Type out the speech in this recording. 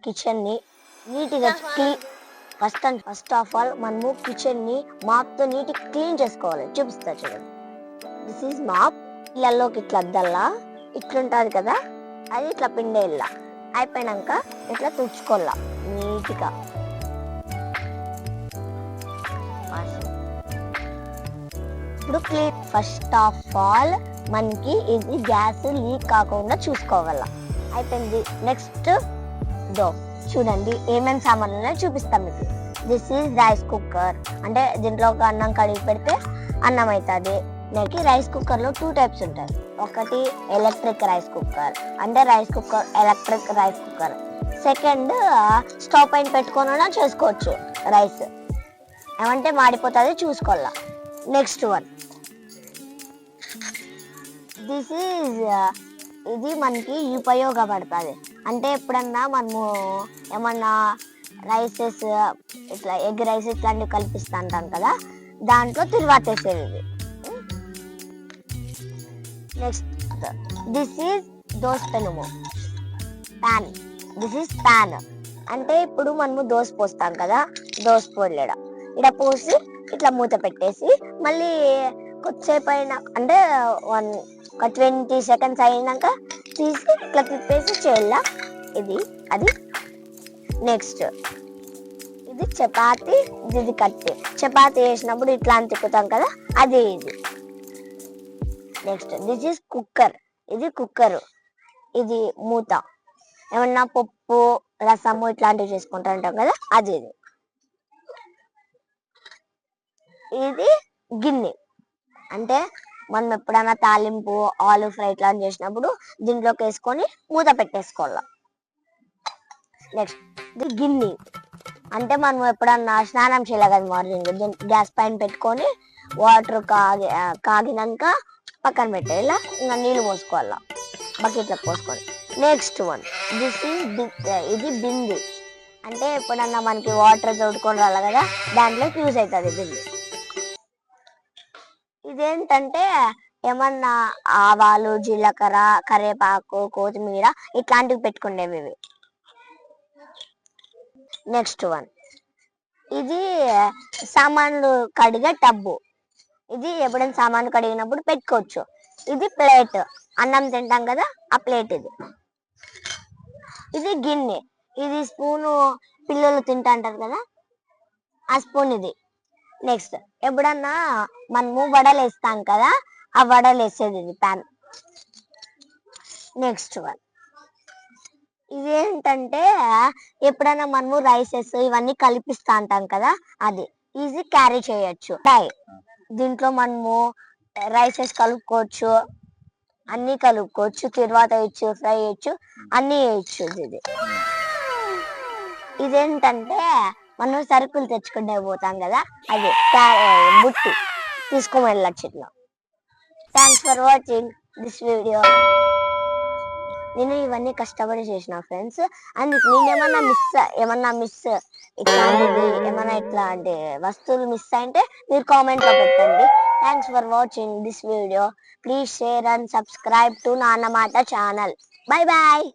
Kitchen ని నీట్గా first of all మనము కిచెన్ ని మాప్ తో నీట్ క్లీన్ చేసుకోవాలి. చూపిస్తా చూడండి. This is MOP. ఇళ్ళల్లోకి ఇట్లా అద్దల్లా ఇట్లుంటది కదా, అది ఇట్లా పిండేళ్ళ అయిపోయినాక ఇట్లా తుడుచుకోవాల నీట్గా. ఇప్పుడు క్లీన్. ఫస్ట్ ఆఫ్ ఆల్ మనకి ఇది గ్యాస్ లీక్ కాకుండా చూసుకోవాల. అయిపోయింది. నెక్స్ట్ చూడండి ఏమేమి సామాన్లు ఉన్నాయో చూపిస్తాం మీకు. దిస్ ఈజ్ రైస్ కుక్కర్, అంటే దీంట్లో ఒక అన్నం కడిగి పెడితే అన్నం అవుతుంది. నాకు రైస్ కుక్కర్ లో 2 టైప్స్ ఉంటాయి. ఒకటి ఎలక్ట్రిక్ రైస్ కుక్కర్, అంటే rice cooker electric rice cooker. Second stove పైన పెట్టుకొని చేసుకోవచ్చు రైస్, ఏమంటే మాడిపోతుంది చూసుకోవాలా. నెక్స్ట్ వన్ దిస్ ఈజ్, ఇది మనకి ఉపయోగపడుతుంది. అంటే ఎప్పుడన్నా మనము ఏమన్నా రైసెస్ ఇట్లా ఎగ్ రైస్ ఇట్లాంటివి కల్పిస్తా అంటాం కదా, దాంట్లో తిరువాతేసేది ఇది. నెక్స్ట్ దిస్ ఈజ్ దోశ పెనుము ప్యాన్. దిస్ ఈజ్ ప్యాన్, అంటే ఇప్పుడు మనము దోశ పోస్తాం కదా, దోశ పోలేడ ఇక్కడ పోసి ఇట్లా మూత పెట్టేసి మళ్ళీ కొద్దిసేపు అయినా అంటే ఒక 20 సెకండ్స్ అయినాక తీసి ఇట్లా తిప్పేసి చేయాల. ఇది అది. నెక్స్ట్ ఇది చపాతి, ఇది కట్టి. చపాతి వేసినప్పుడు ఇట్లా అని తిప్పుతాం కదా, అది ఇది. Next this is cooker. ఇది కుక్కర్, ఇది మూత. ఏమన్నా పప్పు రసము ఇట్లాంటివి చేసుకుంటా ఉంటాం కదా, అది ఇది. ఇది గిన్నె, అంటే మనం ఎప్పుడైనా తాలింపు ఆలు ఫ్రై ఇట్లా చేసినప్పుడు దీంట్లోకి వేసుకొని మూత పెట్టేసుకోవాలి. నెక్స్ట్ ఇది గిన్నె, అంటే మనం ఎప్పుడన్నా స్నానం చేయాలి కదా మార్నింగ్, గ్యాస్ పైన పెట్టుకొని వాటర్ కాగినాక పక్కన పెట్టేలా ఇంకా నీళ్ళు పోసుకోవాలా బకెట్లో పోసుకొని. నెక్స్ట్ వన్ దిస్ ఈజ్, ఇది బింది, అంటే ఎప్పుడన్నా మనకి వాటర్ తోడుకొని రాలి కదా, దాంట్లోకి యూజ్ అవుతుంది బింది. ఇదేంటంటే ఏమన్నా ఆవాలు జీలకర్ర కరివేపాకు కొత్తిమీర ఇట్లాంటివి పెట్టుకునేవి ఇవి. నెక్స్ట్ వన్ ఇది సామాన్లు కడిగే టబ్బు. ఇది ఎప్పుడైనా సామాన్లు కడిగినప్పుడు పెట్టుకోవచ్చు. ఇది ప్లేట్, అన్నం తింటాం కదా ఆ ప్లేట్ ఇది. ఇది గిన్నె, ఇది స్పూను పిల్లలు తింటాంటారు కదా ఆ స్పూన్ ఇది. నెక్స్ట్ ఎప్పుడన్నా మనము వడలు వేస్తాం కదా, ఆ వడలు వేసేది ఇది ప్యాన్. నెక్స్ట్ వన్ ఇదేంటంటే ఎప్పుడైనా మనము రైసెస్ ఇవన్నీ కలిపిస్తా అంటాం కదా, అది ఈజీ క్యారీ చేయొచ్చు. దీంట్లో మనము రైసెస్ కలుపుకోవచ్చు, అన్ని కలుపుకోవచ్చు, తర్వాత వేయచ్చు, ఫ్రై చేయొచ్చు, అన్ని వేయచ్చు. ఇది ఇదేంటంటే మనం సరుకులు తెచ్చుకుంటే పోతాం కదా, అది బుట్టి తీసుకొని వెళ్ళచ్చు ఇట్లా. Thanks for watching this video. నేను ఇవన్నీ కష్టపడి చేసిన ఫ్రెండ్స్, అందుకు నేను ఏమన్నా మిస్ ఇట్లాంటిది ఏమన్నా ఇట్లాంటి వస్తువులు మిస్ అయితే మీరు కామెంట్ లో పెట్టండి. Thanks for watching this video. Please share and subscribe to Nannamata channel. Bye bye.